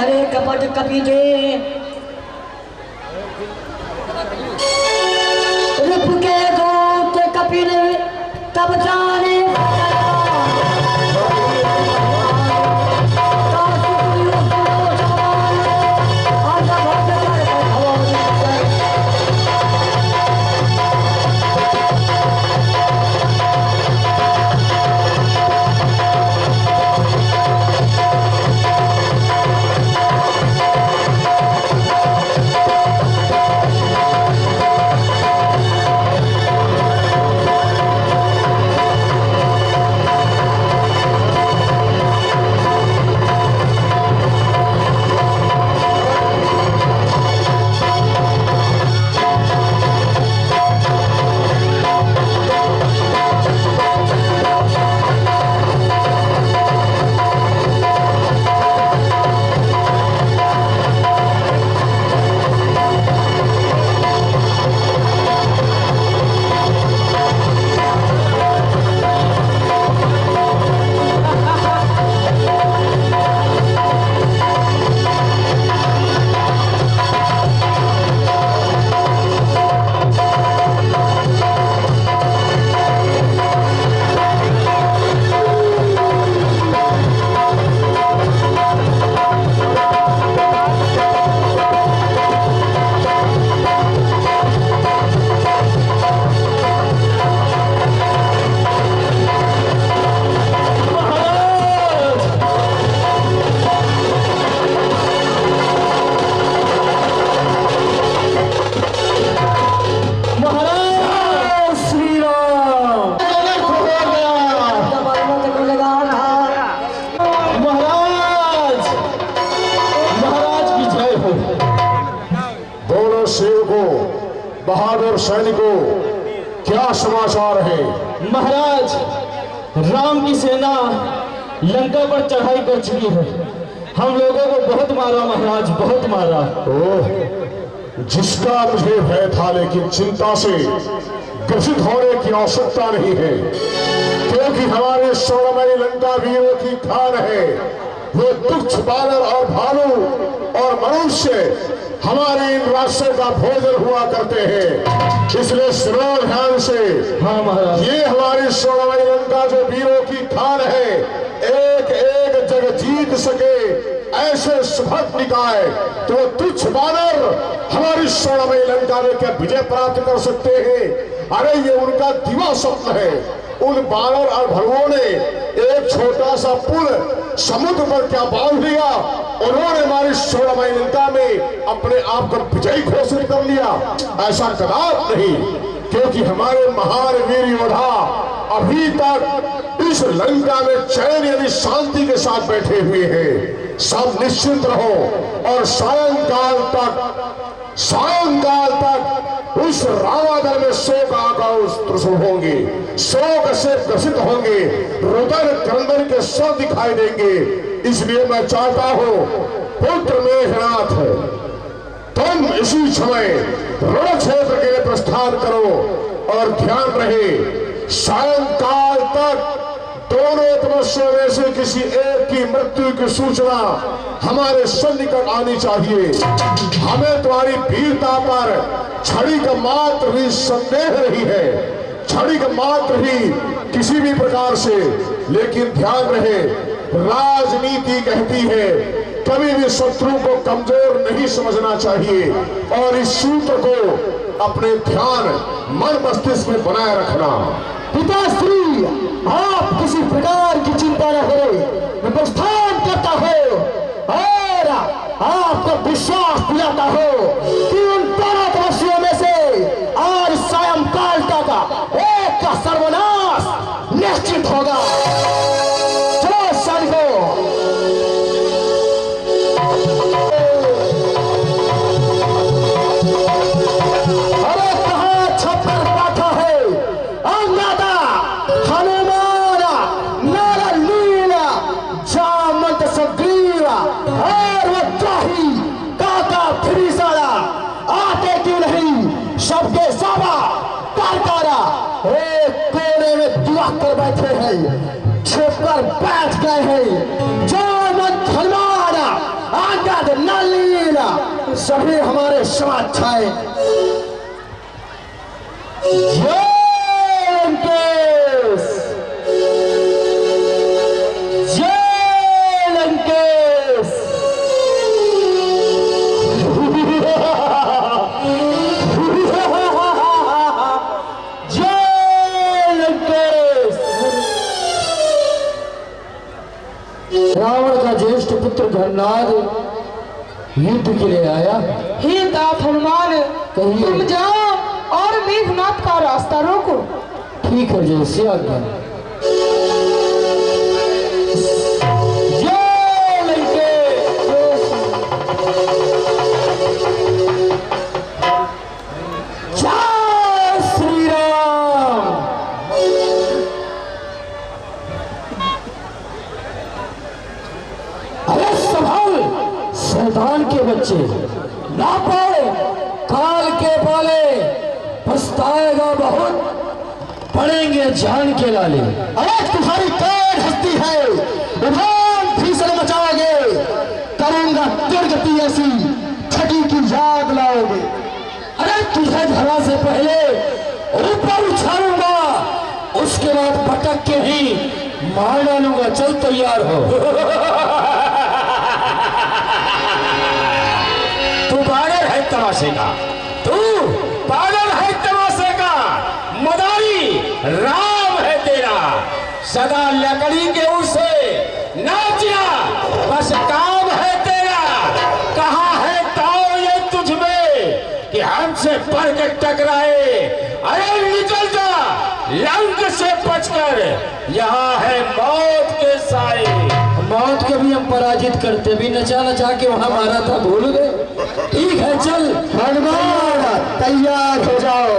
हरे कपट कपीजे रूप के दूत कपिल तब जाने बहादुर सैनिकों, क्या समाचार है? महाराज, राम की सेना लंका पर चढ़ाई कर चुकी है। हम लोगों को बहुत मारा महाराज, बहुत मारा। ओह, जिसका मुझे भय था, लेकिन चिंता से ग्रसित होने की आवश्यकता नहीं है, क्योंकि हमारे स्वर्णमयी लंका वीरों की खान है। वो तुच्छ बानर और भालू और मनुष्य हमारे इन रास्ते का भोजन हुआ करते हैं। इसलिए सुनो ध्यान से। हाँ महाराज। ये हमारी स्वर्णमयी लंका जो वीरों की खान है, एक एक जग जीत सके ऐसे सुभग निकाय तो तुच्छ बानर हमारी स्वर्णमयी लंका में क्या विजय प्राप्त कर सकते हैं? अरे ये उनका दिवा स्वप्न है। उन बानर और भलुओं ने एक छोटा सा पुल समुद्र पर क्या बांध लिया, उन्होंने हमारी स्वर्णमयी लंका में अपने आप को विजयी घोषित कर लिया। ऐसा कदापि नहीं, क्योंकि हमारे महान वीर योद्धा अभी तक इस लंका में चैन यानी शांति के साथ बैठे हुए हैं। सब निश्चिंत रहो और सायंकाल तक उस रावण में शोक आकाश होंगे, शोक से ग्रसित होंगे, रुदन क्रंदन के स्वर दिखाई देंगे। इसलिए मैं चाहता हूं पुत्र मेघनाथ, तुम इसी समय रण क्षेत्र के लिए प्रस्थान करो और ध्यान रहे सायंकाल तक दोनों तपस्या में से किसी एक की मृत्यु की सूचना हमारे सन्निकट आनी चाहिए। हमें तुम्हारी वीरता पर छड़ी का मात्र भी संदेह नहीं है, छड़ी का मात्र भी किसी भी प्रकार से। लेकिन ध्यान रहे, राजनीति कहती है कभी भी शत्रु को कमजोर नहीं समझना चाहिए और इस सूत्र को अपने ध्यान मन मस्तिष्क में बनाए रखना। पिताश्री, आप किसी प्रकार की चिंता न करें, मैं प्रस्थान करता हूं और आपको विश्वास दिलाता हूं कि उन दोनों तपस्वियों में से आज सायंकाल तक एक का सर्वनाश निश्चित होगा। चलो सैनिकों। अरे कहाँ छप्पर बैठा है अंगादा हनुमान नारा लीला जामंत सग्रीवा और वही काका फिरिसाला आते क्यों नहीं? सबके सावा कारकारा एक कोने में दुआ कर बैठे हैं, छुप कर बैठ गए हैं। जामंत हनुमान आज्ञा सभी हमारे समाज छाए। जय लंकेश, जय लंकेश। जय लंकेश। रावण का ज्येष्ठ पुत्र धर्मनाद युद्ध के लिए आया। हे तात हनुमान, कहिए। तुम जाओ और मेघनाथ का रास्ता रोको। ठीक है, जैसे आज्ञा। जय लंकेश, जय श्री राम। अरे संभल शैतान के बच्चे, ना पाए काल के पाले, पछताएगा बहुत, पड़ेंगे जान के लाले। अरे तुम्हारी कैद हस्ती है, उठान भीषण मचाओगे, करूंगा दुर्गति ऐसी, छठी की याद लाओगे। अरे तुझे धरा से पहले ऊपर उछालूंगा, उसके बाद पटक के ही मार डालूंगा। चल तैयार हो। तू पागल है तमाशे का, तू पागल है तमाशे का। मदारी राम है तेरा, सदा लकड़ी के उसे नाचना बस काम है तेरा। कहाँ है ताव ये तुझ में कि हमसे बढ़ के टकराए। अरे निकल जा लंक से बचकर, यहाँ है मौत के साए। मौत को भी हम पराजित करते, भी नचा नचा के वहां मारा था, भूल गए। ठीक है, चल हनुमान तैयार हो जाओ।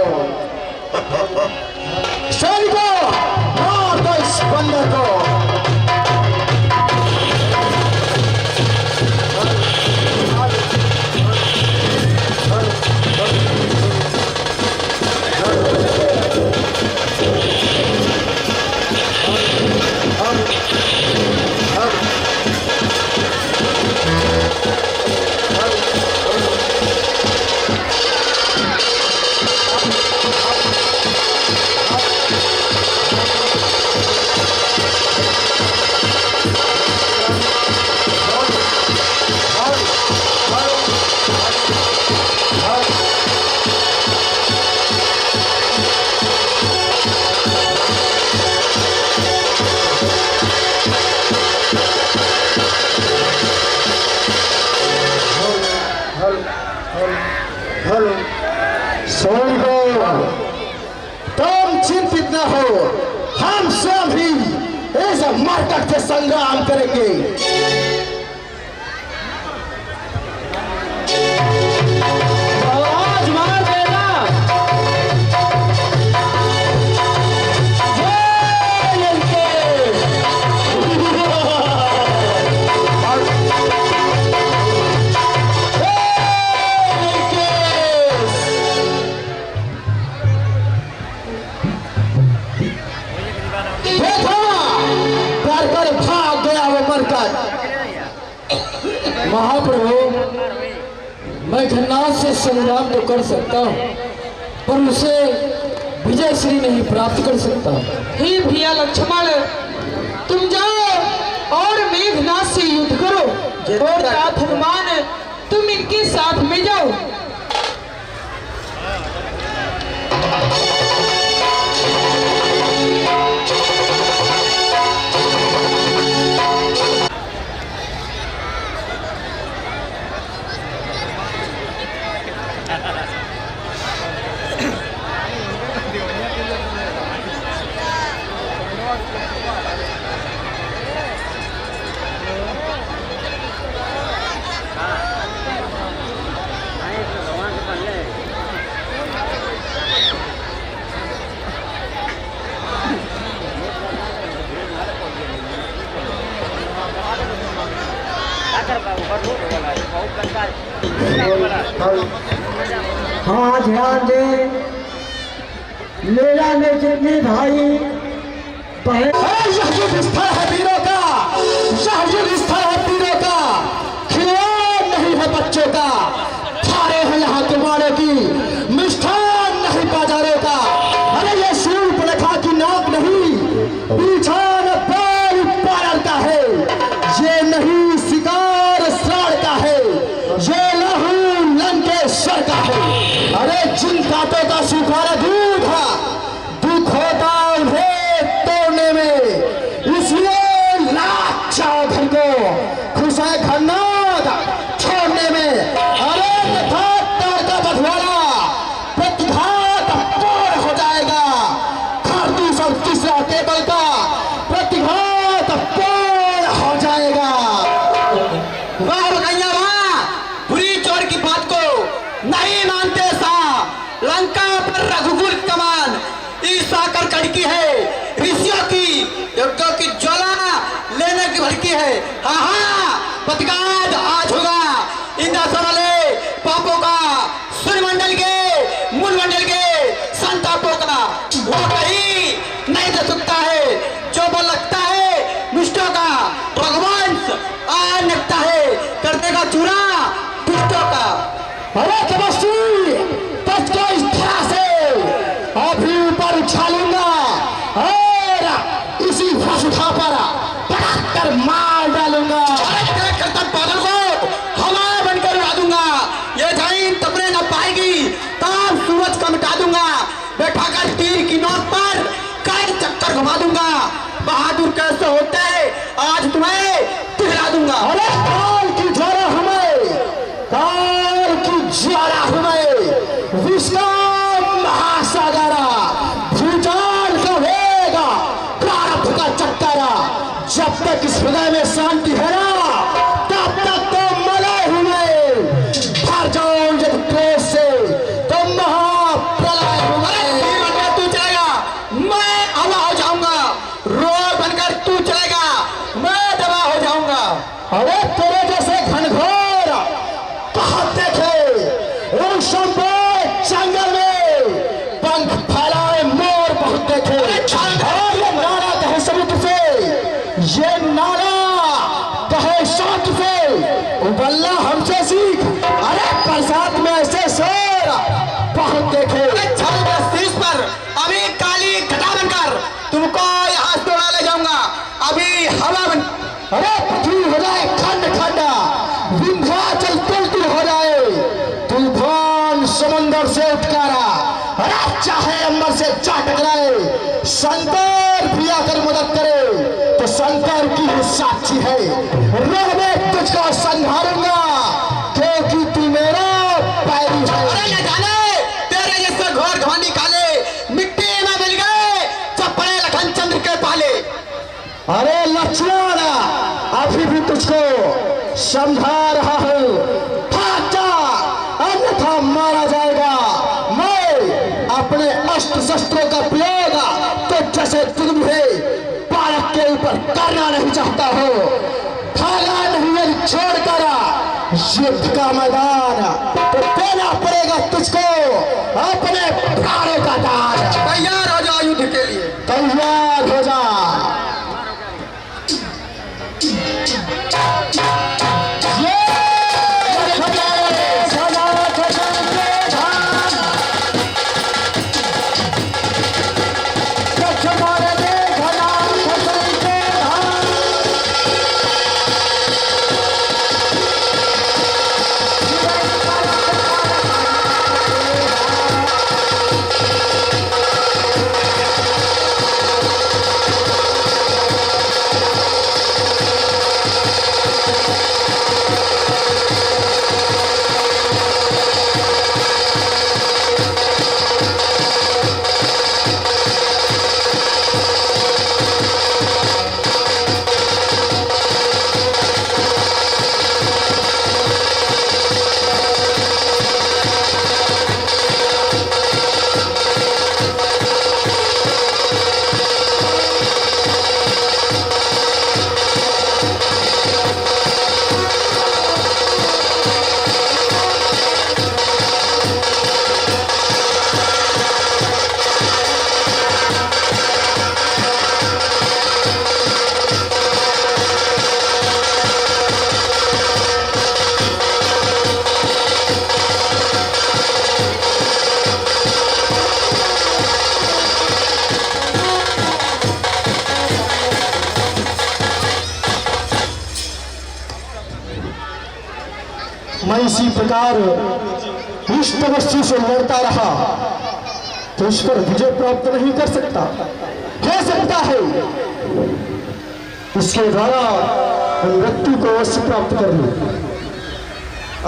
सैनिकों, मार दो इस बंदर को। तुम चिंतित न हो, हम स्वयं ही इस मरकट से संग्राम करेंगे। आवाज मार देना। जय लंकेश। भाग गया वो मरकट। महाप्रभु, मैं मेघनाथ से संग्राम तो कर सकता हूँ, पर उसे विजय श्री नहीं प्राप्त कर सकता। हे भैया लक्ष्मण, तुम जाओ और मेघनाथ से युद्ध करो, और तात हनुमान तुम इनके साथ में जाओ। हाँ ध्यान दे, मेरा में जितने भाई बहन, यह युद्ध स्थल है वीरों का, यह युद्ध स्थल है वीरों का, खिलौना नहीं है बच्चों का। ये लहू लंकेश्वर का है। अरे जिन दांतों का सुखारा दूध है, दुख होता उन्हें तोड़ने में, इसलिए लाख चाव घर को खुश है खन्नाद छोड़ने में। अरे तार का बधवाड़ा प्रतिघात पूर्ण हो जाएगा, खारतूस और तीसरा टेबल का प्रतिघात पूर्ण हो जाएगा। वाह भगैया वाह, बुरी चोर की बात को नहीं मानते सा। लंका पर रघुकुल कमान ईसा कर कड़की है, ऋषियों की यज्ञों की ज्वाला लेने की भड़की है। हाँ हाँ, प्रतिघात आज होगा इंद्रासन वाले पापों का, सूर्यमंडल के मूलमंडल के संतापों का। वो कहीं नहीं दे सकता है जो बोल लगता है दुष्टों का। भगवान आ लगता है कर देगा चूरा दुष्टों का। अरे तपस्वी, तुझको इस तरह से अभी ऊपर उछालूंगा और इसी वसुधा पर पटक कर मार डालूंगा। अरे करतब बादल को हवा बनकर उड़ा दूंगा, ये जमीन तपने न पाएगी, ताप सूरज को मिटा दूंगा। बैठाकर तीर की नोक पर कई चक्कर घुमा दूंगा। बहादुर कैसे होते हैं आज तुम्हें दिखला दूंगा। अरे काल की ज्वाला हमें, काल की ज्वाला हमें, विश्राम महासागरा, भूचाल का वेग, प्रारब्ध का चक्करा। जब तक इस हृदय में शांति है ना, तब तक तो मले हुए भर जाओ जब क्रोध से, तो महाप्रलय अरे हुए। तीर बनकर तू चलेगा, मैं हवा हो जाऊंगा। रोग बनकर तू चलेगा, मैं दवा हो जाऊंगा। अरे तेरे जैसे घनघोर बहुत देखे, उन संपूर्ण जंगल में पंख फैलाए मोर बहुत देखे। और ये नारा कहे समुद्र से, ये नारा कहे समुद्र से, उबल्ला हमसे सीख। अरे बरसात में ऐसे शोर बहुत देखे। अरे छल के शीश पर अभी काली घटा बनकर तुमको यहाँ से उड़ा ले जाऊंगा। अभी हवा बन अरे पृथ्वी हो जाए खंड खंड, विंध्याचल तुल तुल हो जाए, तूफान समंदर से उठकारा। अरे चाहे अंबर से जा टकराए, शंकर भी आकर मदद करे तो शंकर की ही साक्षी है। रोग में तुझको संहारूंगा क्योंकि तू मेरा पैरी है। अरे न जाने तेरे जैसे घोर घमंडी काले मिट्टी में मिल गए जब पड़े लखन चंद्र के पाले। अरे लक्ष्मण, अभी भी तुझको समझा रहा हूं, भाग जा अन्यथा मारा जाएगा। मैं अपने अस्त्र शस्त्रों का प्रयोग तो जैसे तुम है बालक के ऊपर करना नहीं चाहता हो। भागा नहीं है छोड़कर युद्ध का मैदान, तो देना पड़ेगा तुझको अपने प्राणों का दान। तैयार हो जाओ युद्ध के लिए। तैयार हो जा। मैं इसी प्रकार इस तपस्वी से लड़ता रहा तो इस पर विजय प्राप्त नहीं कर सकता। हो सकता है इसके द्वारा मृत्यु को अवश्य प्राप्त कर लूं।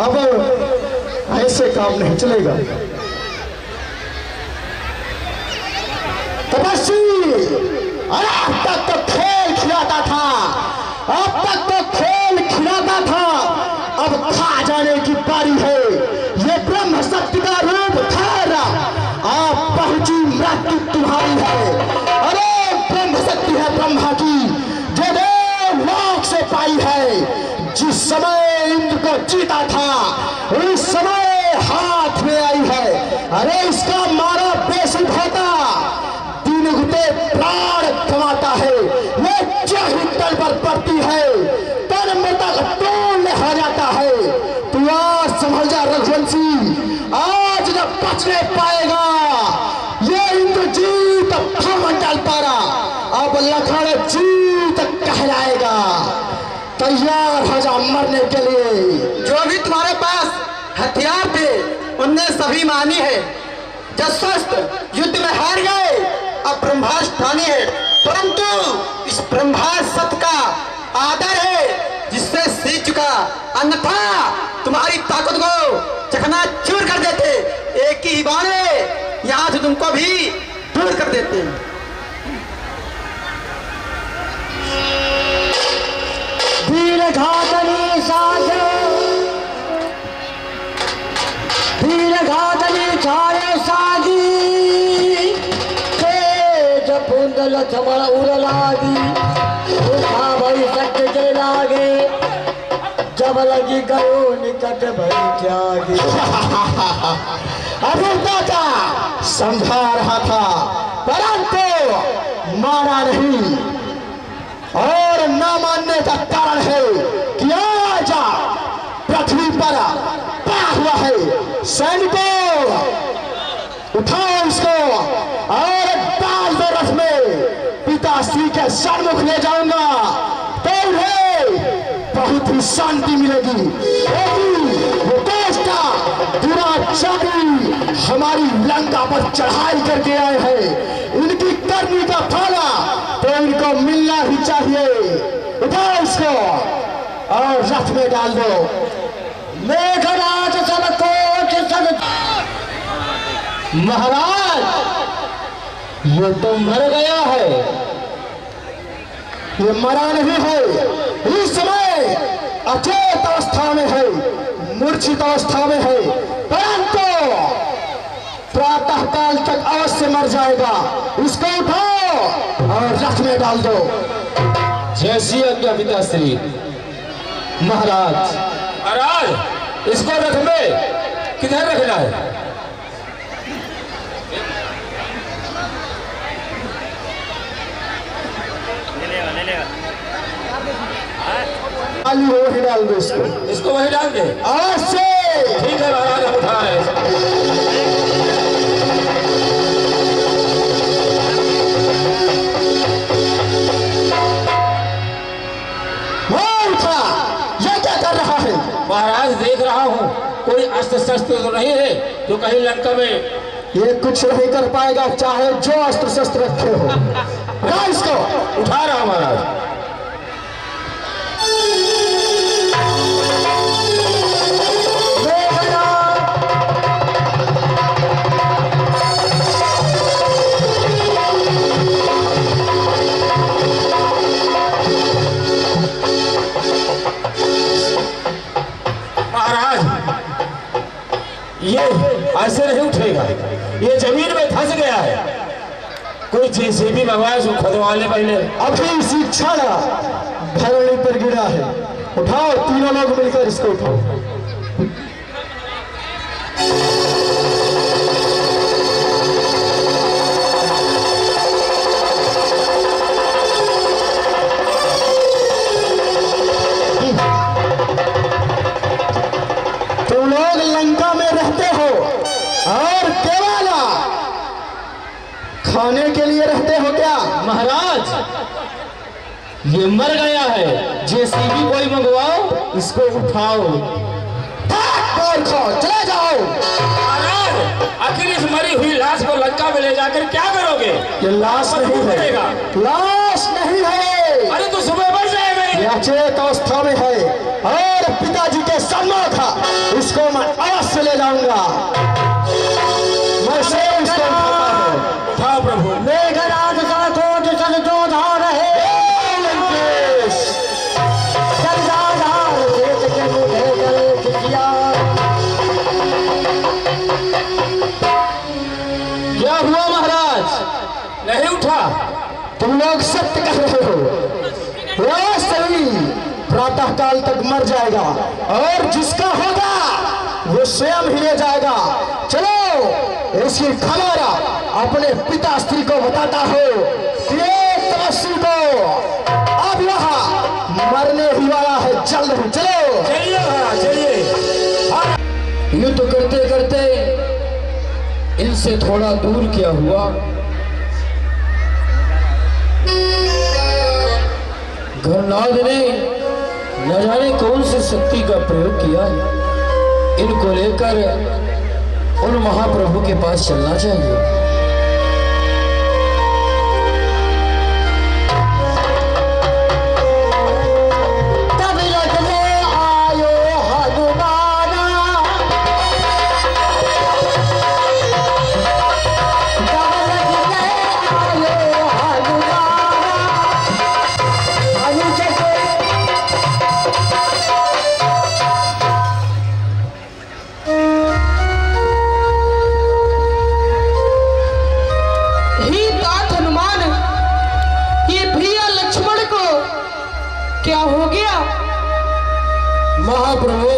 अब ऐसे काम नहीं चलेगा। तपस्वी अब तक तो खेल खिलाता था, अब तक तो खेल खिलाता था, अब खा जाने की बारी है। ये ब्रह्म शक्ति का रूप था, आप पहुंची मृत्यु तुम्हारी है। अरे ब्रह्म शक्ति है ब्रह्मा की, जो देवलोक से पाई है। जिस समय इंद्र को जीता था उस समय हाथ में आई है। अरे इसका मारा बेसुध होता, दिन गुते प्राण कमाता है। ये चाहे तल पर पड़ती है, तन मृतक तोड़ हो जाता है। तू आज समझ जा रघुवंशी, आज न बचने पाएगा ये इंद्रजीत मंडल पारा। अब लखन जीत कहलाएगा। तैयार हो जा मरने के लिए। जो भी तुम्हारे पास हथियार थे उनने सभी मानी है। जब शस्त्र युद्ध में हार गए, अब ब्रह्मास्त्र ठानी है, परंतु इस ब्रह्मास्त्र सत्य का आदर है जिससे सीख चुका, अन्यथा तुम्हारी ताकत को चकनाचूर कर देते। एक ही बाणे यहाँ से तुमको भी दूर कर देते। वीर घातनी साजे, वीर घातनी छाड़े सागी, तेज पुंदल चमड़ उड़ लागी, उठा भई सत्य के लागे, जब लगी गयो निकट भई त्यागी। अभी दादा समझा रहा था परंतु माना नहीं, और न मानने का कारण है कि आज पृथ्वी पर पड़ा हुआ है। सैनिकों उठाओ इसको और डाल दो रथ में। पिताश्री के सन्मुख ले जाऊंगा तो उन्हें बहुत ही शांति मिलेगी। वो दुष्टा दुराचारी हमारी लंका पर चढ़ाई करके आए हैं, इनकी करनी का फाला तो इनको मिलना ही चाहिए। उठाओ इसको और रथ में डाल दो। मेघराज सब कोट सब। महाराज ये तो मर गया है, ये मरा नहीं है। इस समय अचेत अवस्था में है, मूर्छित अवस्था में है, परंतु प्रातः काल तक अवश्य मर जाएगा। इसको उठाओ और रथ में डाल दो। जैसी आज्ञा पिताश्री। महाराज महाराज इसको रथ में किधर रखना है? खाली वही डाल दो इसको। इसको वही डाल दे। अवश्य ठीक है महाराज, हम उठा रहे हैं। ये क्या कर रहा है? महाराज देख रहा हूँ कोई अस्त्र शस्त्र तो नहीं है जो कहीं लंका में। ये कुछ नहीं कर पाएगा चाहे जो अस्त्र शस्त्र रखे हो। उठा इसको। उठा रहा हूँ महाराज। ये ऐसे नहीं उठेगा, ये जमीन में फंस गया है। कोई जेसीबी मंगवाया उसको खुदवाने पहले। अभी इसी क्षण धरणी पर गिरा है। उठाओ तीनों लोग मिलकर इसको उठाओ। तुम लोग लंका में रहते हो और केवल खाने के लिए रहते हो क्या? महाराज ये मर गया है, जेसीबी कोई मंगवाओ, इसको उठाओ। आखिर इस मरी हुई लाश को लंका में ले जाकर क्या करोगे? ये लाश नहीं है, लाश नहीं है। अरे तो सुबह बच जाएगा। यह अचेत अवस्था में है और पिताजी के सामने था, इसको मैं अवश्य ले जाऊंगा। मैं स्वयं इसको उठाता हूं। उठाओ प्रभु। मेघनाद सनकोट सन जो धार है, लंकेश जलदाधार शेष के मुझे जल खिसिया। क्या हुआ महाराज? नहीं उठा। तुम लोग सत्य कह रहे हो। वह सही प्रातः काल तक मर जाएगा और जिसका होगा वो स्वयं ही ले जाएगा। चलो इसकी खबर अपने पिता स्त्री को बताता हो कि एक तपस्वी को अब यहाँ मरने ही वाला है, जल्द ही चलो। चलिए महाराज चलिए। युद्ध करते करते इनसे थोड़ा दूर क्या हुआ, घरनाद ने न जाने कौन सी शक्ति का प्रयोग किया। इनको लेकर उन महाप्रभु के पास चलना चाहिए। क्या हो गया? महाप्रभु,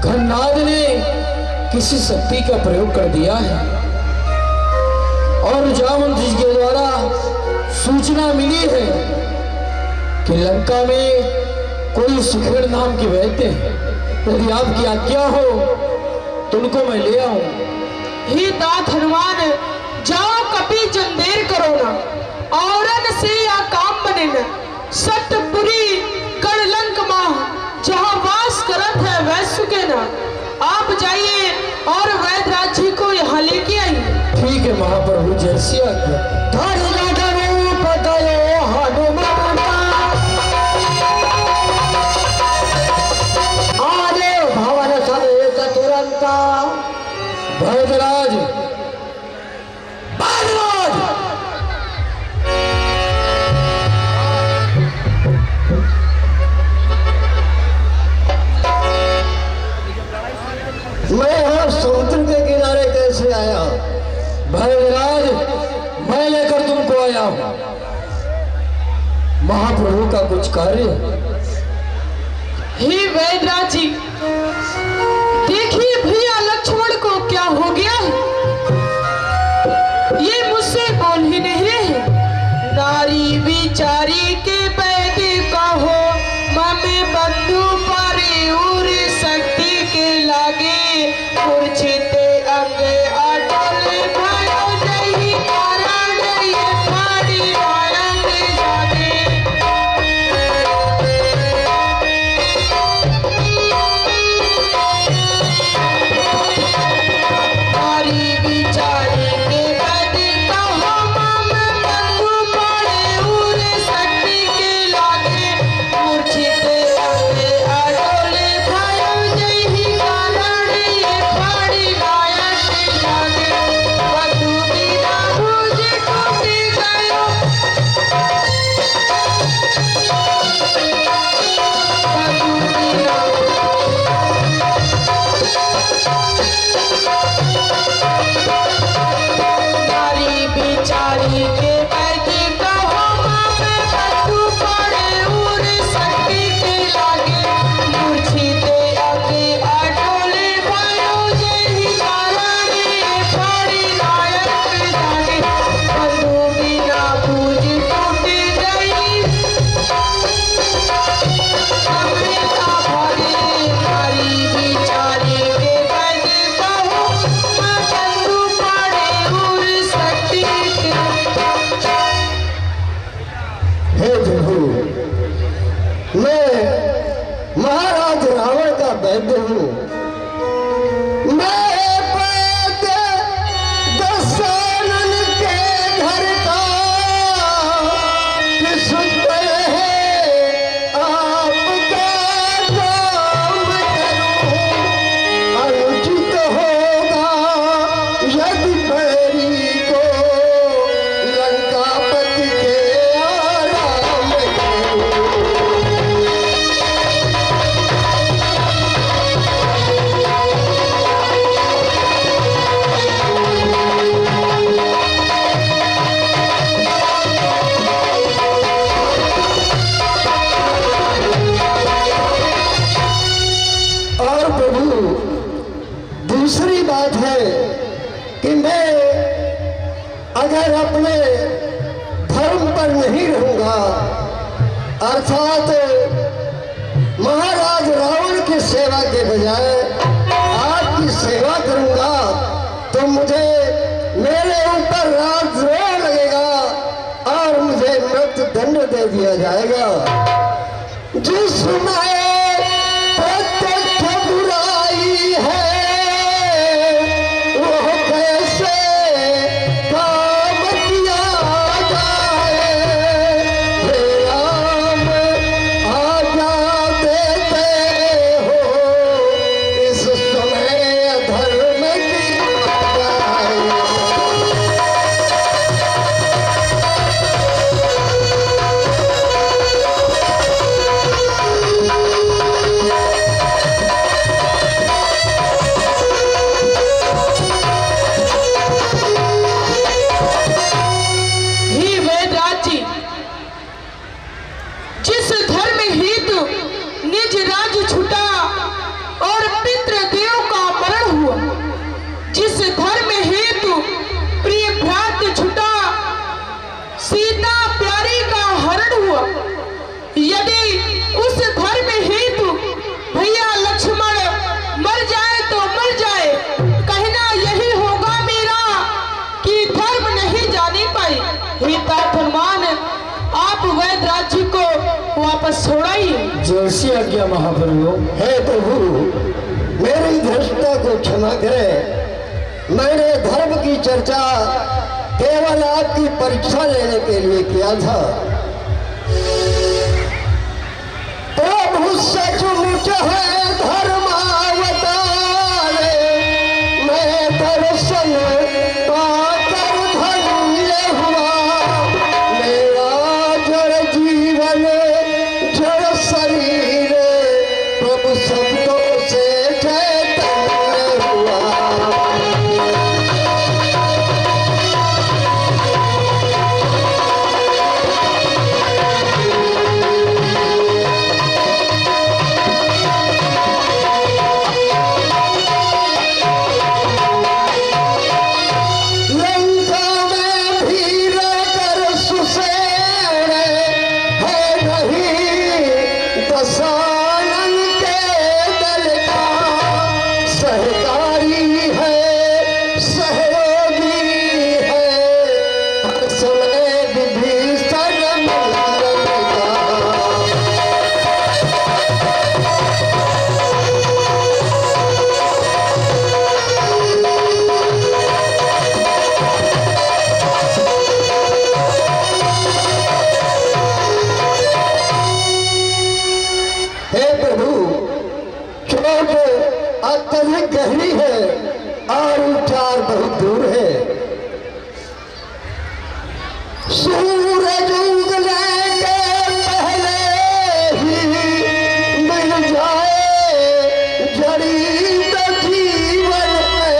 घननाद ने किसी शक्ति का प्रयोग कर दिया है और जामवंत जी के द्वारा सूचना मिली है कि लंका में कोई सुखेड़ नाम की वैद्य है। यदि आपकी आज्ञा हो तो उनको मैं ले आऊं। हे तात हनुमान, जाओ कपी जंदेर करो ना, औरन से या काम बने न। सतपुरी कड़लंक माह जहाँ वास करत है वह सुखे ना। आप जाइए और वैद्यराज जी को यहाँ लेके आइए। ठीक है महाप्रभु, जैसी आज्ञा। भरतराज, भरतराज, मैं यहाँ समुद्र के किनारे कैसे आया? भरतराज, मैं लेकर तुमको आया हूं। महाप्रभु का कुछ कार्य। हे वैद्यराज जी, देखिए भैया लक्ष्मण को क्या हो गया है। ये मुझसे बोल ही नहीं रहे। नारी बिचारी के बैठे कहो, ममे बंधु पारे उर शक्ति के लागे। मूर्छिते अंगे अटल भयो जही कारण ये फाड़ी मायंग जागे। नारी बिचारी के बैठे कहो, ममे बंधु पारे उर शक्ति के लागे। मूर्छिते अंगे अटल भयो जही कारण ये फाड़ी मायंग जागे। बंधु बिना भुज टूट गयो, बंधु बिना नारी बिचारी के बैठे कहो, मामे बंधु पड़े उर शक्ति के लागे। मूर्छिते अंगे अटोले भयो जही कारण ये फाड़ी नायक जागे। बंधु बिना भुज टूट गई, अमृता भरे। नारी बिचारी के बैठे कहो, माँ बंधु पड़े उर शक्ति के। हे प्रभु, मैं महाराज रावण का वैद्य हूँ। मैं बात है कि मैं अगर अपने धर्म पर नहीं रहूंगा, अर्थात महाराज रावण की सेवा के बजाय आपकी सेवा करूंगा, तो मुझे मेरे ऊपर राजद्रोह लगेगा और मुझे मृत्यु दंड दे दिया जाएगा। जिसमें प्रत्यक्ष बुराई है वो कैसे काम किया जाए। हे राम आज्ञा देते हो, इस समय धर्म की जाए। ही वेदराज जी, जिस धर्म हेतु निज राज्य छूटा और पितृदेव का मरण हुआ, जिस धर्म हेतु प्रिय भ्रात छूटा, सीता प्यारी का हरण हुआ, यदि उस धर्म हेतु भैया लक्ष्मण मर जाए तो मर जाए, कहना यही होगा मेरा कि धर्म नहीं जानी पाई। हे तात हनुमान, आप वैदराज जी को वापस छोड़ाइए। जैसी आज्ञा महाप्रभु। हे प्रभु, मेरी धृष्टता को क्षमा करें। मैंने धर्म की चर्चा केवल आपकी परीक्षा लेने के लिए किया था। प्रभु सचमुच है धर्मावतार, मैं दर्शन पाकर धन्य हुआ। मेरा जड़ जीवन जड़ शरीर प्रभु शब्दों से चैतन्य हुआ। लंका में भी रहकर सुसैन है नहीं दशानन के दल का। सहकारी है, सहयोगी है, हर समय विभीषण मंगल का। हे प्रभु, चोट अत्यधिक गहरी है और उपचार बहुत दूर है। सूरज उगने के पहले ही मिल जाए जड़ी तो जीवन में,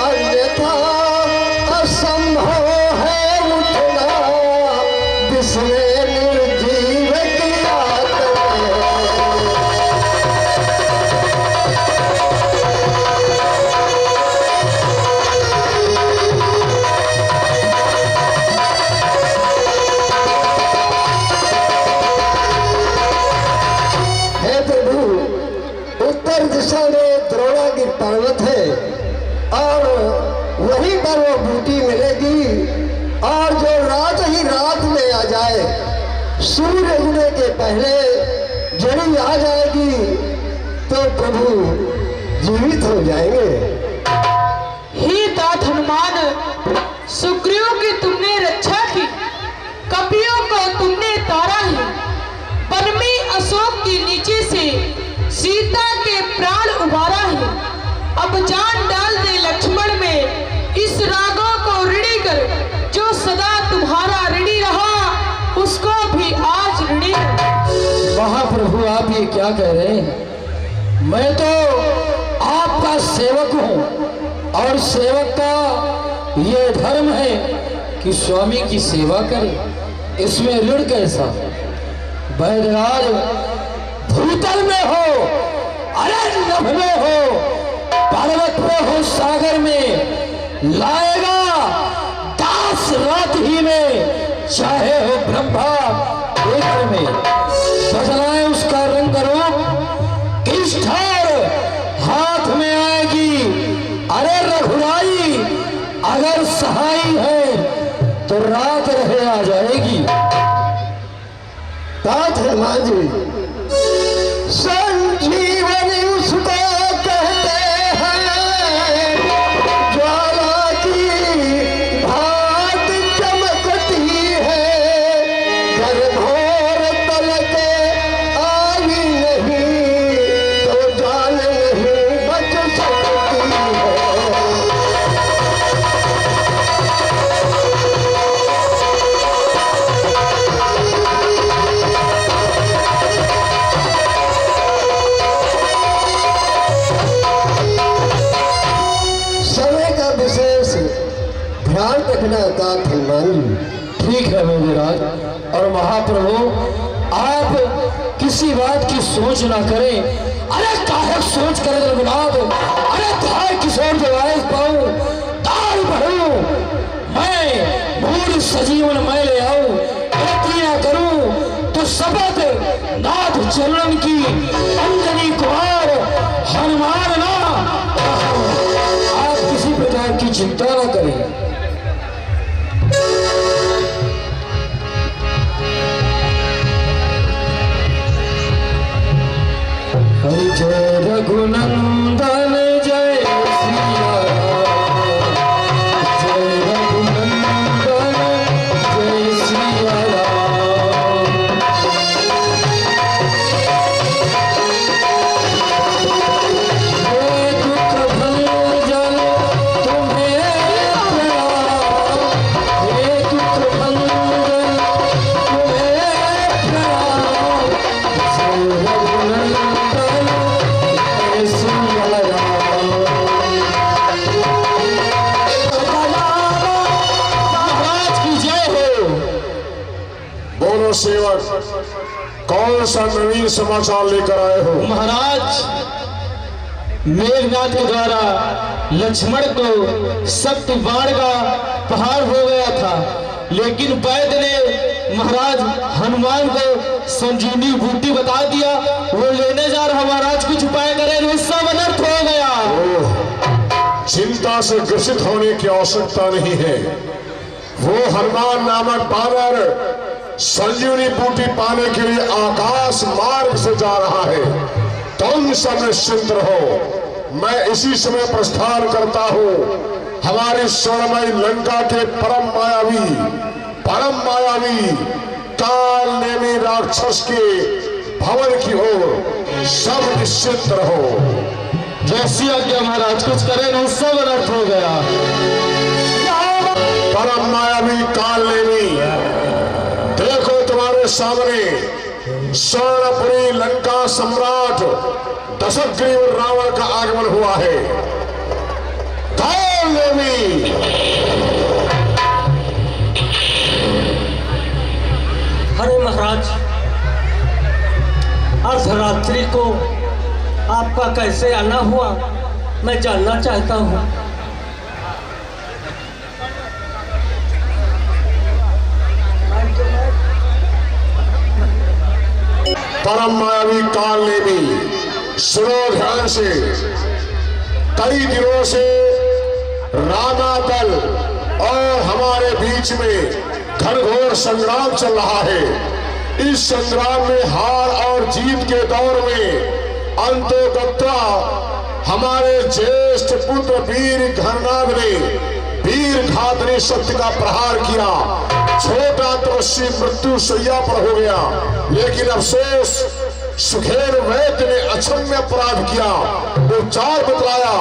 अन्यथा असंभव है उठना जिसमें निर्जीव की आत्मा है। हे प्रभु, उत्तर दिशा में द्रोणागिरि पर्वत है और वहीं पर वो बूटी मिलेगी, और जो रात ही रात में आ जाए, सूर्य उगने के पहले जड़ी आ जाएगी, तो प्रभु जीवित हो जाएंगे। हे तात हनुमान, सुग्रीव की तुमने रक्षा की, कपियों को तुमने तारा ही, वन में अशोक के नीचे से सीता के प्राण उबारा है। अब जान डाल दे लक्ष्मण में इस रागों को ऋणी कर, जो सदा तुम्हारा ऋणी रहा उसको भी आज ऋणी कर। महाप्रभु, आप ये क्या कह रहे हैं? मैं तो आपका सेवक हूँ और सेवक का ये धर्म है कि स्वामी की सेवा करे, इसमें ऋण कैसा? वैदराज भूतल में हो, अरण्य में हो, पर्वत पे लोह सागर में लाएगा, दास रात ही में चाहे हो ब्रह्मा एक में। बदलाए उसका रंग रूप किस ठार हाथ में आएगी। अरे रघुराई अगर सहाई है तो रात रहे आ जाएगी। तात हनुमान जी, संजीवनी उसको कहते हैं, ज्वाला की भात चमकती है, घरघोर तलक आई नहीं तो जान नहीं बच सकती है। ध्यान रखना तात हनुमान जी। ठीक है मेघराज। और महाप्रभु आप किसी बात की सोच ना करें। अरे काहे सोच करे रघुनाथ, अरे धाय किशोर जवाइस पाऊं, दाल भरूं, मैं मूल सजीवन मैं ले आऊं, इतना करूं तो शपथ नाथ चरण की अंजनी कुमार हनुमान ना। आप किसी प्रकार की चिंता ना करें। जय रघुनंदन जय सिया राम, जय रघुनंदन जय सिया राम। हे दुख भंजन तुम्हें प्रणाम, हे दुख भंजन तुम्हें प्रणाम। जय रघुनंदन महाराज की जय हो। बोलो सेवक, कौन सा नवीन समाचार लेकर आए हो? महाराज, मेघनाथ के द्वारा लक्ष्मण को सप्त बाण का प्रहार हो गया था, लेकिन वैद्य ने महाराज हनुमान को संजीवनी बूटी बता दिया, वो लेने जा रहा। महाराज कुछ उपाय करें, उसका अनर्थ हो गया। चिंता से ग्रसित होने की आवश्यकता नहीं है। वो हनुमान नामक बानर संजीवनी बूटी पाने के लिए आकाश मार्ग से जा रहा है। तुम सब निश्चिंत रहो, मैं इसी समय प्रस्थान करता हूँ हमारी स्वर्णमयी लंका के परम मायावी काल नेमी राक्षस के भवन की ओर। सब निश्चिंत रहो। जैसी आज्ञा महाराज, कुछ करें नहीं, सब अनर्थ हो गया। परम मायावी काल नेमी, देखो तुम्हारे सामने स्वर्णपुरी लंका सम्राट दशग्रीव रावण का आगमन हुआ है। काल नेमी, अरे महाराज, अर्धरात्रि को आपका कैसे आना हुआ, मैं जानना चाहता हूँ। परम मायावी काल नेमी, सुनो ध्यान से। कई दिनों से रामादल और हमारे बीच में घनघोर संग्राम चल रहा है। इस संग्राम में हार और जीत के दौर में अंतोगत्वा हमारे ज्येष्ठ पुत्र वीर घरनाग ने वीर घातनी शक्ति का प्रहार किया। छोटा तपस्वी मृत्यु शैया पर हो गया, लेकिन अफसोस सुखेर वैद्य ने अक्षम्य अपराध किया। वो चाल बतलाया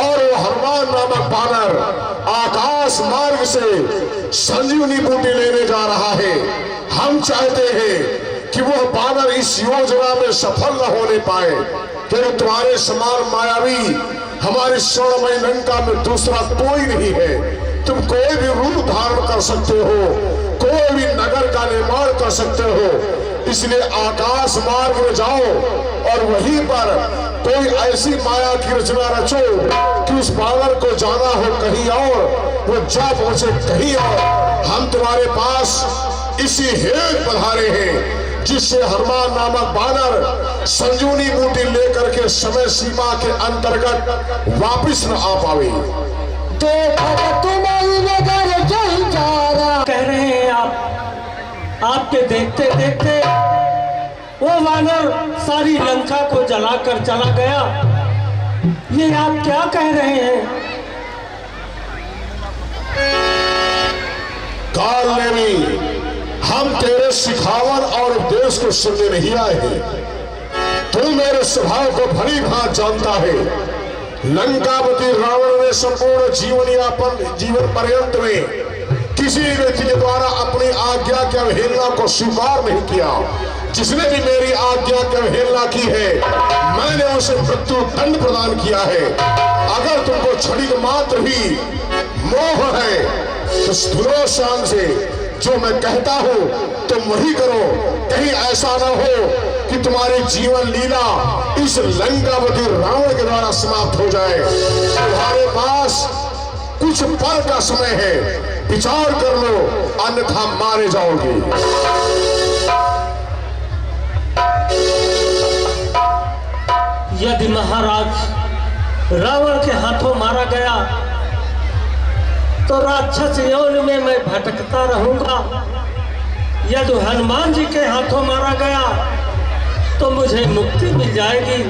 और वो हनुमान नामक बानर आकाश मार्ग से संजीवनी बूटी लेने जा रहा है। हम चाहते हैं कि वह बानर इस योजना में सफल न होने पाए, क्योंकि तुम्हारे समान मायावी हमारी स्वर्णमयी लंका में दूसरा कोई नहीं है। तुम कोई भी रूप धारण कर सकते हो, कोई भी नगर का निर्माण कर सकते हो। इसलिए आकाश मार्ग में जाओ और वहीं पर कोई ऐसी माया की रचना रचो कि उस बानर को जाना हो कहीं और, वो जा पहुंचे कहीं और। हम तुम्हारे पास इसी हेतु पधारे हैं जिससे हनुमान नामक बानर संजीवनी बूटी लेकर के समय सीमा के अंतर्गत वापिस न आ पावे। कह रहे हैं आपके देखते देखते वो वानर सारी लंका को जलाकर चला गया। ये आप क्या कह रहे हैं? काल ने भी हम तेरे सिखावन और उपदेश को सुनने नहीं आए हैं। तू मेरे स्वभाव को भली भांति जानता है। लंकापति रावण ने संपूर्ण जीवन पर्यंत में किसी व्यक्ति के द्वारा अपनी आज्ञा की अवहेलना को स्वीकार नहीं किया। जिसने भी मेरी आज्ञा की अवहेलना की है मैंने उसे मृत्यु दंड प्रदान किया है। अगर तुमको क्षणिक मात्र भी मोह है तो सुनो शान से जो मैं कहता हूं तुम वही करो। कहीं ऐसा ना हो कि तुम्हारी जीवन लीला इस लंकापति रावण के द्वारा समाप्त हो जाए। तुम्हारे पास कुछ पल का समय है, विचार कर लो अन्यथा मारे जाओगे। यदि महाराज रावण के हाथों मारा गया तो राक्षस यौन में मैं भटकता रहूंगा। यदि हनुमान जी के हाथों मारा गया तो मुझे मुक्ति मिल जाएगी।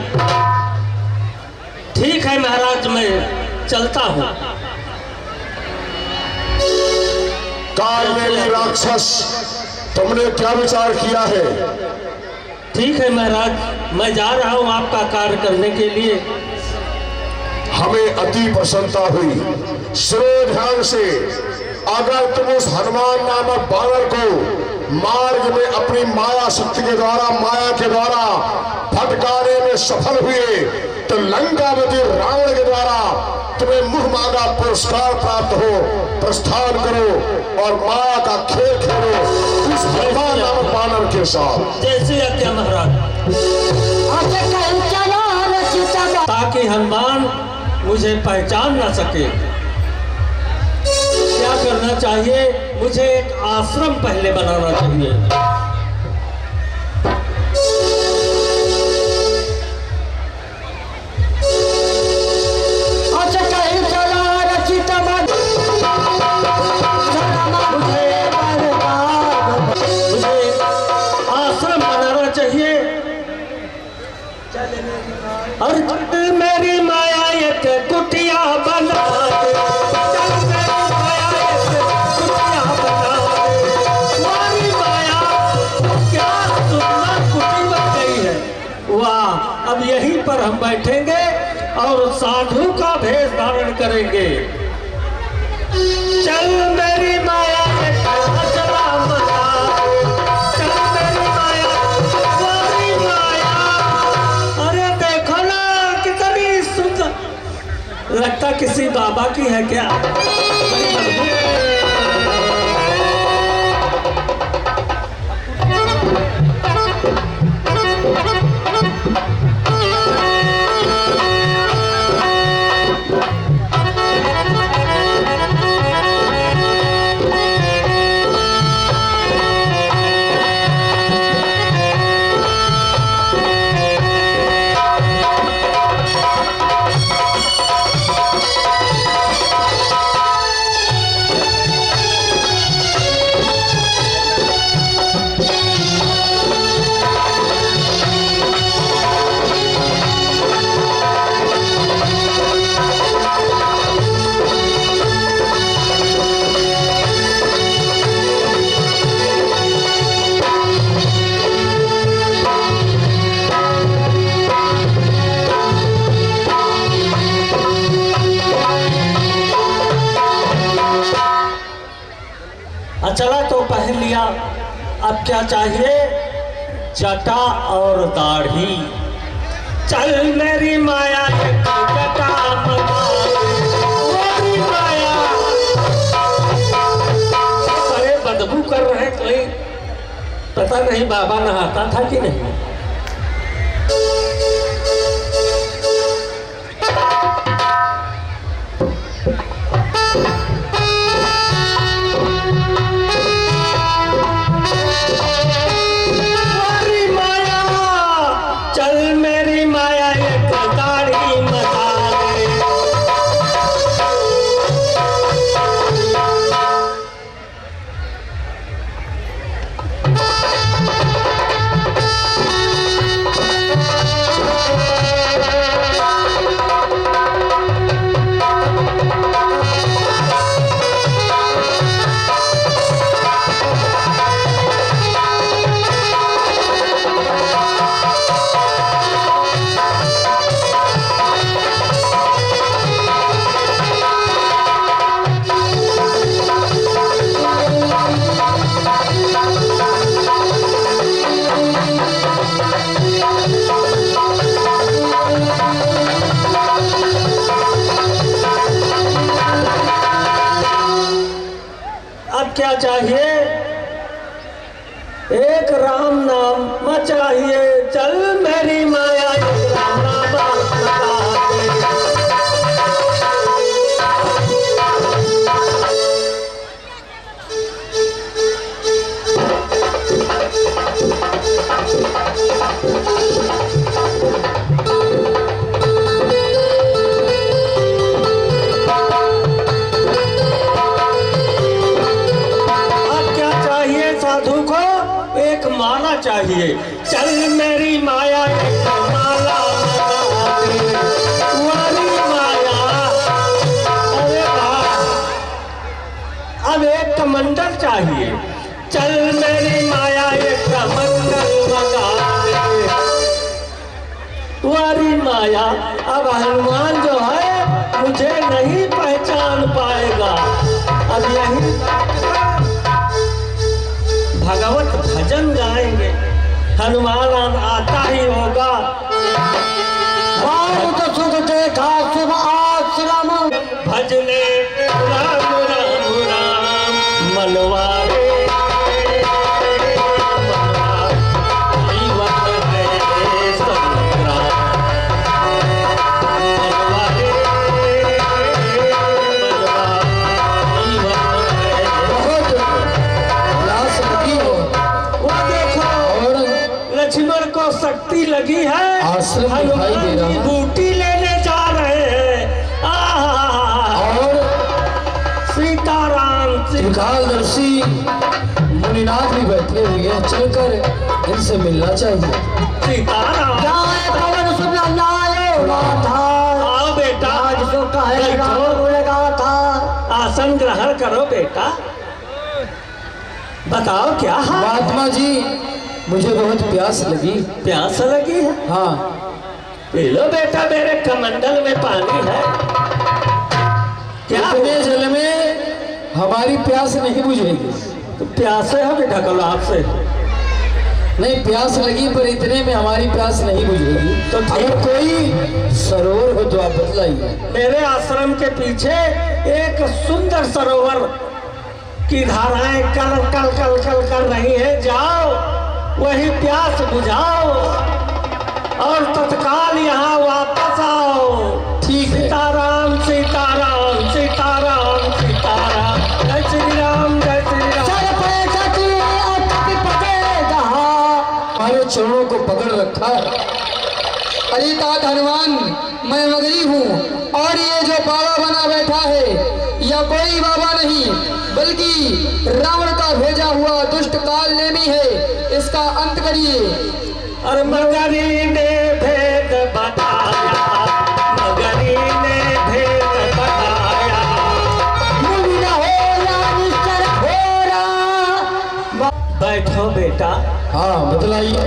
ठीक है महाराज, मैं चलता हूं। काल ने भी राक्षस तुमने क्या विचार किया है? ठीक है महाराज, मैं जा रहा हूं आपका कार्य करने के लिए। हमें अति प्रसन्नता हुई। सुनो ध्यान से, अगर तुम उस हनुमान नामक बानर को मार्ग में अपनी माया शक्ति के द्वारा भटकाने में सफल हुए तो लंकापति रावण के द्वारा तुम्हें मुंह मांगा पुरस्कार प्राप्त हो। प्रस्थान करो और माया का खेल खेलो उस हनुमान नामक बानर के साथ। जैसे आज्ञा महाराज। ताकि हनुमान मुझे पहचान ना सके। क्या करना चाहिए? मुझे एक आश्रम पहले बनाना चाहिए। और मेरी माया एक कुटिया बना दे, चल मेरी माया एक कुटिया बना दे। तुम्हारी माया क्या सुंदर कुटी बन गई है। वाह, अब यहीं पर हम बैठेंगे और साधु का भेष धारण करेंगे। चल मेरी माया एक चला बना दे, चल मेरी माया, तुम्हारी माया। अरे देखो ना कितनी सुंदर, लगता किसी बाबा की है क्या? चला तो पहन लिया, अब क्या चाहिए? जटा और दाढ़ी। चल मेरी माया एक जटा बना मेरी माया। अरे बदबू कर रहे कोई, पता नहीं बाबा नहाता था कि नहीं। क्या चाहिए? एक राम नाम चाहिए। चल मेरी माया एक राम नाम बता दे। साधु को एक माला चाहिए। चल मेरी माया एक माला बता दे। वाली माया, अरे वाह। अब एक कमंडल चाहिए। चल मेरी माया एक कमंडल बता दे। वाली माया, अब हनुमान जो है मुझे नहीं पहचान पाएगा। अब यही भगवत भजन गाएंगे, हनुमान आता ही होगा। तो सुख देखा शुभ आश्रम भजने राम राम राम मनवारे जीवन है संग्राम। मनवारे लक्ष्मण को शक्ति लगी है। आश्रम दिखाई दे रहा है। बूटी लेने जा रहे हैं। और सीताराम त्रिकालदर्शी मुनिनाथ भी बैठे हुए हैं, चलकर इनसे मिलना चाहिए। सीताराम पवन सुन आओ बेटा, था आसन ग्रहण करो बेटा। बताओ क्या है? महात्मा जी, मुझे बहुत प्यास लगी। प्यास लगी है? हाँ, पी लो बेटा, मेरे कमंडल में पानी है। क्या इतने जल में हमारी प्यास नहीं बुझेगी। तो प्यासे हो कि ढकलो आपसे? नहीं, प्यास लगी पर इतने में हमारी प्यास नहीं बुझेगी। तो अगर कोई सरोवर हो तो आप बतलाइए। मेरे आश्रम के पीछे एक सुंदर सरोवर की धाराएं कल कल कल कल कर रही है। जाओ वही प्यास बुझाओ और तत्काल यहाँ वापस आओ। ठीक है। सीताराम सीताराम सीताराम सीताराम, जय श्री राम जय श्री राम। हमारे चरणों को पकड़ रखा है। अरे तात हनुमान, मैं मगरी हूँ और ये जो बाबा बना बैठा है यह कोई बाबा नहीं बल्कि रावण का भेजा हुआ दुष्ट काल नेमी है। इसका अंत करिए। और मगरी ने भेद बताया, मगरी ने भेद बताया। बैठो बेटा। हाँ, बतलाइए।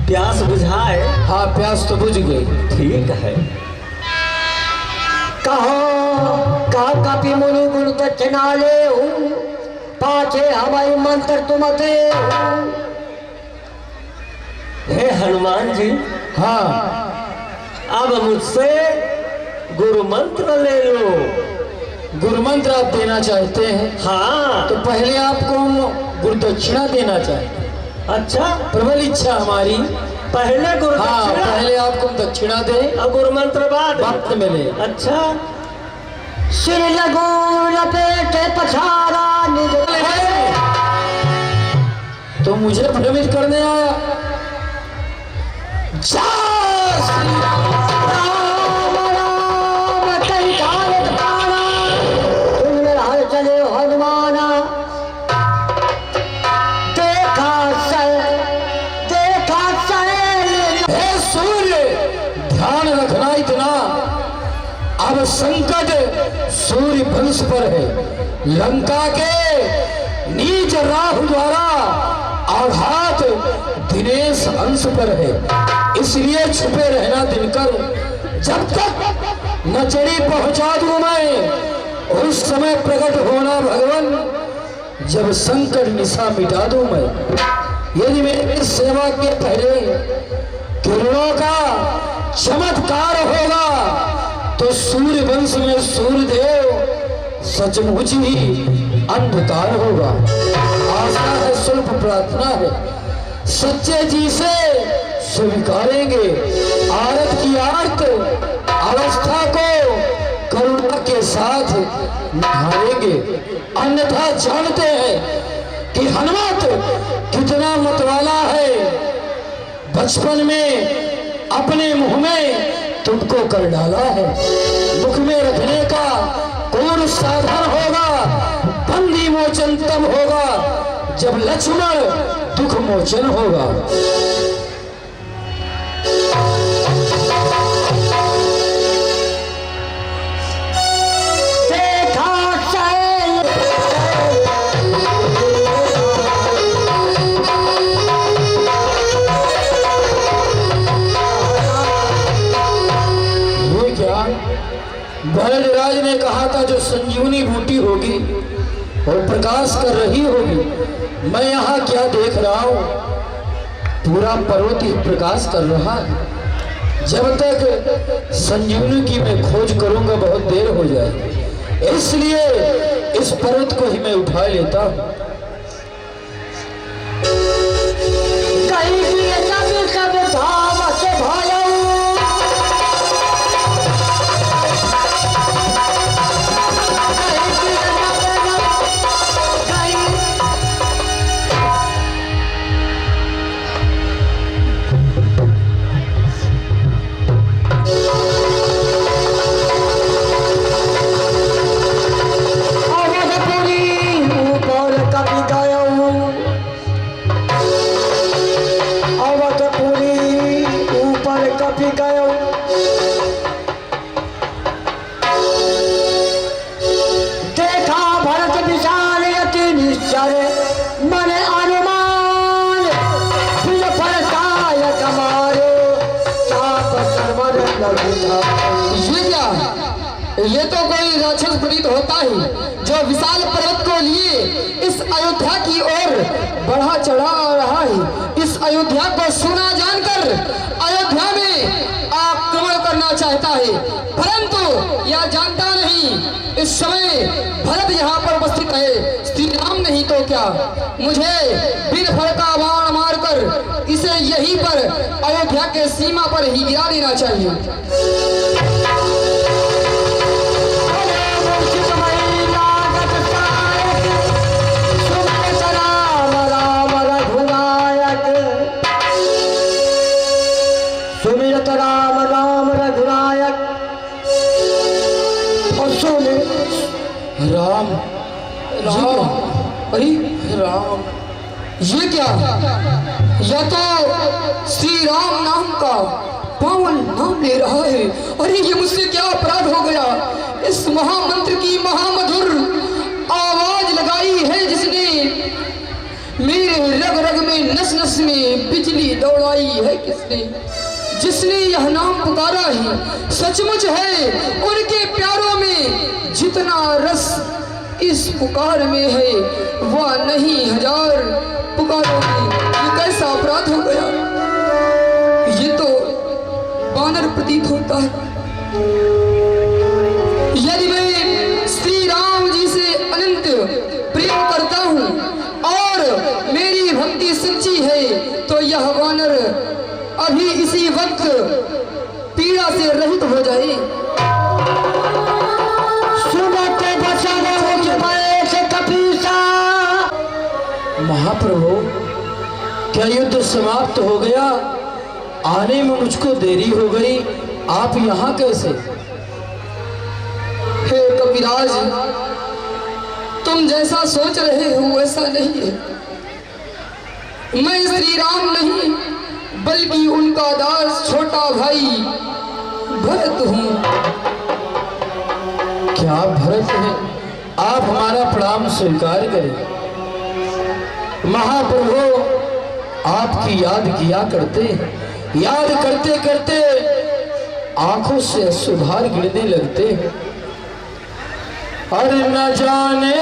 प्यास बुझाए? हाँ, प्यास तो बुझ गई। ठीक है। कहो का कपि मुनि गुण दक्षिणा ले हूँ, पाछे हमारी मंत्र तुम दे। हे हनुमान जी, हाँ, अब मुझसे गुरु मंत्र ले लो। गुरु मंत्र आप देना चाहते हैं? हाँ। तो पहले आपको हम गुरु दक्षिणा देना चाहते हैं। अच्छा, प्रबल इच्छा हमारी। पहले गुरु हाँ, दक्षिणा? पहले आपको हम दक्षिणा दें और गुरु मंत्र बाद वक्त मिले। अच्छा। सिर लगो लपेटे पछाड़ा निज तो मुझे भ्रमित करने आया। जय श्री राम। राम राम कई काल तारा, तुम हर चले हनुमाना। देखा हे सूर्य, ध्यान रखना इतना, अब संकट सूर्य वंश पर है। लंका के नीच राहु द्वारा आघात दिनेश अंश पर है। इसलिए छुपे रहना दिनकर, जब तक न चढ़ी पहुंचा दूं मैं, उस समय प्रकट होना भगवान, जब संकट निशा मिटा दूं मैं। यदि मेरी सेवा के पहले किरणों का चमत्कार होगा तो सूर्य वंश में सूर्यदेव सचमुच ही अंधकार होगा। आशा है, स्वल्प प्रार्थना है, सच्चे जी से स्वीकारेंगे। आरत की आर्त अवस्था को करुणा के साथ निभाएंगे। अन्यथा जानते हैं कि हनुमत कितना मतवाला है। बचपन में अपने मुंह में तुमको कर डाला है। मुख में रखने का कौन साधन होगा? बंदी मोचन तब होगा जब लक्ष्मण दुख मोचन होगा। भरतराज ने कहा था जो संजीवनी बूटी होगी और प्रकाश कर रही होगी। मैं यहाँ क्या देख रहा हूँ? पूरा पर्वत ही प्रकाश कर रहा है। जब तक संजीवनी की मैं खोज करूंगा बहुत देर हो जाएगी, इसलिए इस पर्वत को ही मैं उठा लेता हूँ। ये तो कोई राक्षस प्रतीत होता है जो विशाल पर्वत को लिए इस अयोध्या की ओर बढ़ा चढ़ा आ रहा है। इस अयोध्या को सुना जानकर अयोध्या में आक्रमण करना चाहता है, परंतु यह जानता नहीं इस समय भरत यहाँ पर उपस्थित है। श्री राम नहीं तो क्या, मुझे बिन फल का बाण मारकर इसे यहीं पर अयोध्या के सीमा पर ही गिरा देना चाहिए। सुमिरत राम राम रघुनायक। राम राम, अरे राम, ये क्या? यह तो श्री राम नाम का पावन नाम ले रहा है। अरे ये मुझसे क्या अपराध हो गया? इस महामंत्र की महामधुर आवाज लगाई है जिसने मेरे रग रग में नस नस में बिजली दौड़ाई है किसने? जिसने यह नाम पुकारा है सचमुच है उनके प्यारों में जितना रस इस पुकार में है वह नहीं हजार पुकारों में। ये कैसा अपराध हो गया? ये तो वानर प्रतीत होता है। यदि मैं श्री राम जी से अनंत प्रेम करता हूँ और मेरी भक्ति सच्ची है तो यह वानर अभी इसी वक्त पीड़ा से रहित हो जाए। महाप्रभु, क्या युद्ध समाप्त हो गया? आने में मुझको देरी हो गई, आप यहाँ कैसे? हे कपिराज, तुम जैसा सोच रहे हो वैसा नहीं है। मैं श्री राम नहीं बल्कि उनका दास छोटा भाई भरत हूँ। क्या आप भरत हैं? आप हमारा प्रणाम स्वीकार करें। महाप्रभु, आपकी याद किया करते हैं, याद करते करते आंखों से अश्रुधार गिरने लगते हैं। अरे न जाने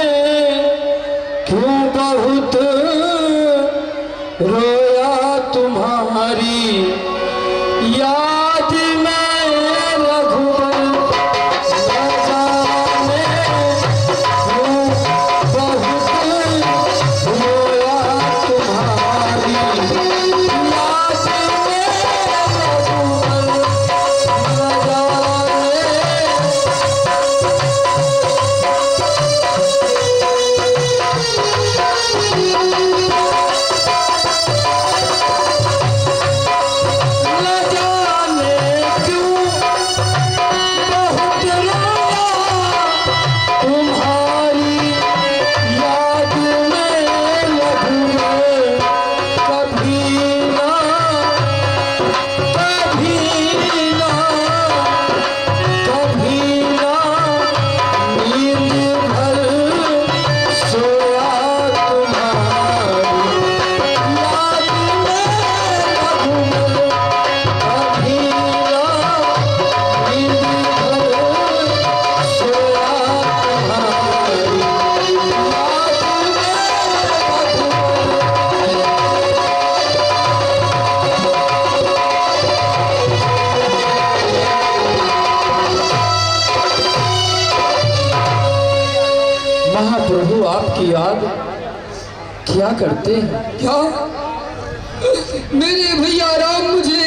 क्यों बहुत रोया तुम्हारी याद में रघुबर, न जाने क्यों बहुत आपकी याद क्या करते हैं? क्या मेरे भैया राम मुझे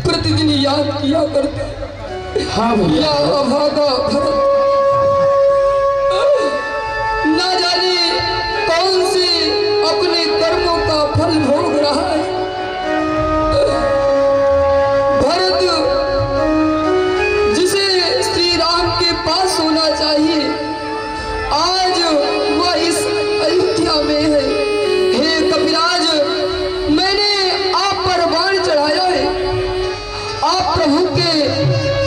प्रतिदिन याद किया करते? हाँ भैया। या अभागा भरत ना जाने कौन से अपने कर्मों का फल भोग रहा है। भरत जिसे श्री राम के पास होना चाहिए, आज वह इस अयोध्या में है। हे कपिराज, मैंने आप पर बाण चढ़ाया है। आप प्रभु के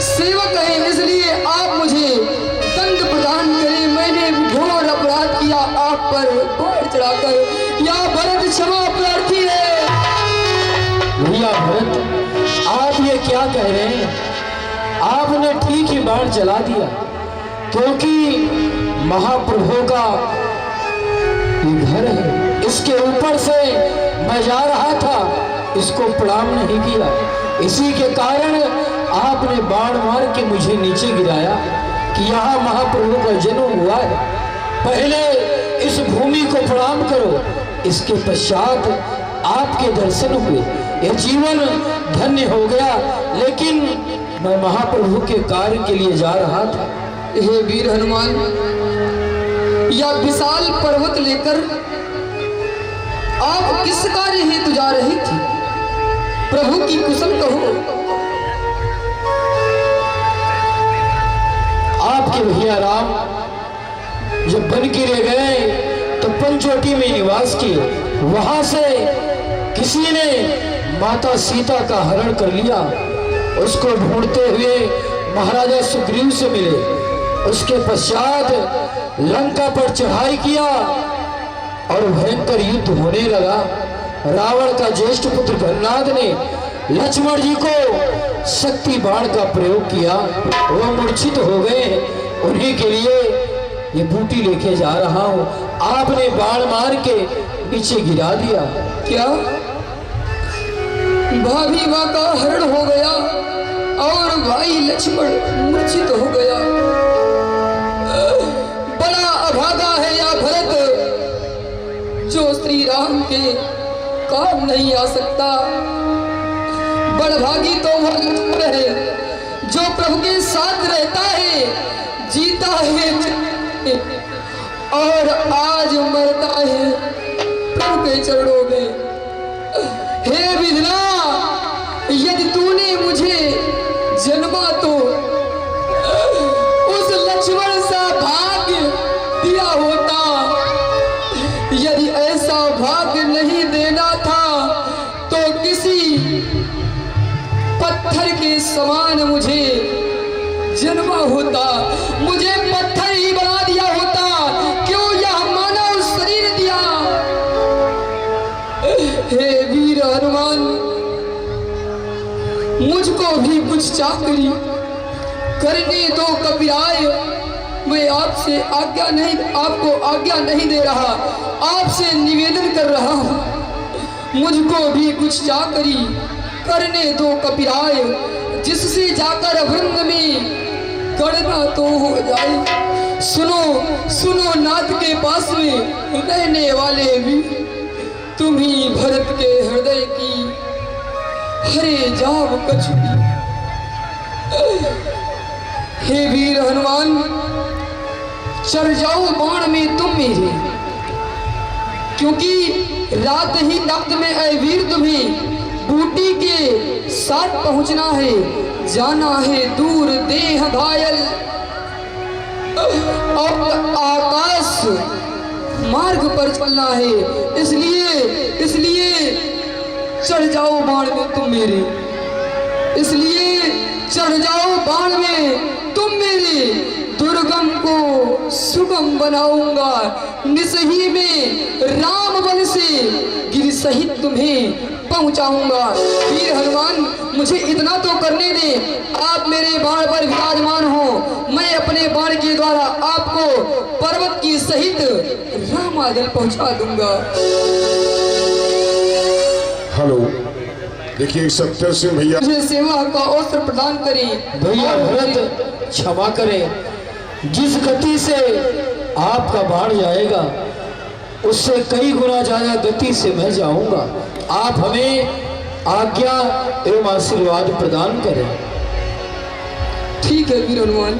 सेवक हैं, इसलिए आप मुझे दंड प्रदान करें। मैंने घोर अपराध किया आप पर बाण चढ़ाकर। या भरत क्षमा प्रार्थी है। भैया भरत, आप ये क्या कह रहे हैं? आपने ठीक ही बाण चला दिया, क्योंकि महाप्रभु का ये घर है, इसके ऊपर से मैं जा रहा था, इसको प्रणाम नहीं किया, इसी के कारण आपने बाण मार के मुझे नीचे गिराया कि यहाँ महाप्रभु का जन्म हुआ है। पहले इस भूमि को प्रणाम करो, इसके पश्चात आपके दर्शन हुए, यह जीवन धन्य हो गया। लेकिन मैं महाप्रभु के कार्य के लिए जा रहा था। हे वीर हनुमान, या विशाल पर्वत लेकर आप किस कार्य हेतु जा रही थी? प्रभु की कुशल कहो। आपके भैया राम जब बनकिरे गए तो पंचवटी में निवास किए। वहां से किसी ने माता सीता का हरण कर लिया। उसको ढूंढते हुए महाराजा सुग्रीव से मिले। उसके पश्चात लंका पर चढ़ाई किया और भयंकर युद्ध होने लगा। रावण का ज्येष्ठ पुत्र प्रहलाद ने लक्ष्मण जी को शक्ति बाण का प्रयोग किया, वो मूर्छित हो गए। उन्हीं के लिए ये बूटी लेके जा रहा हूँ। आपने बाण मार के नीचे गिरा दिया। क्या भाभी माँ का हरण हो गया और भाई लक्ष्मण मूर्छित हो गया? बड़ा अभागा है या भरत, जो श्री राम के काम नहीं आ सकता। बड़भागी तो वह लक्ष्मण है जो प्रभु के साथ रहता है, जीता है और आज मरता है प्रभु के चरणों में। हे विधना, यदि तूने मुझे जन्मा तो उस लक्ष्मण सा भाग्य दिया होता। यदि ऐसा भाग्य नहीं देना था तो किसी पत्थर के समान मुझे जन्मा होता, मुझे पत्थर ही बना दिया होता। क्यों यह मानव शरीर दिया? हे वीर हनुमान, मुझको भी कुछ चाकरी करने दो कपिराय। मैं आपको आज्ञा नहीं दे रहा, आपसे निवेदन कर रहा हूँ। मुझको भी कुछ चाकरी करने दो कपिराय, जिससे जाकर वृंद में गणना तो हो जाए। सुनो नाथ के पास में रहने वाले भी, तुम ही भरत के हृदय की हरे जाव कछुई। हे वीर हनुमान, चढ़ जाओ बाण में तुम मेरे, क्योंकि रात ही रात में ऐ वीर तुम्हें बूटी के साथ पहुंचना है। जाना है दूर देह घायल और आकाश मार्ग पर चलना है। इसलिए चढ़ जाओ बाण में तुम मेरे, इसलिए चढ़ जाओ बाण में तुम मेरे। दुर्गम को सुगम बनाऊंगा, निसही में राम बल से गिर सहित तुम्हें पहुंचाऊंगा। वीर हनुमान, मुझे इतना तो करने दे, आप मेरे बाण पर विराजमान हो। मैं अपने बाण के द्वारा आपको पर्वत की सहित रामादल पहुंचा दूंगा। हेलो, देखिए सत्य सिंह भैया, मुझे सेवा का अवसर प्रदान करें। भैया भरत क्षमा करें, जिस गति से आपका बाढ़ जाएगा उससे कई गुना ज्यादा गति से मैं जाऊंगा। आप हमें आज्ञा एवं आशीर्वाद प्रदान करें। ठीक है वीर हनुमान।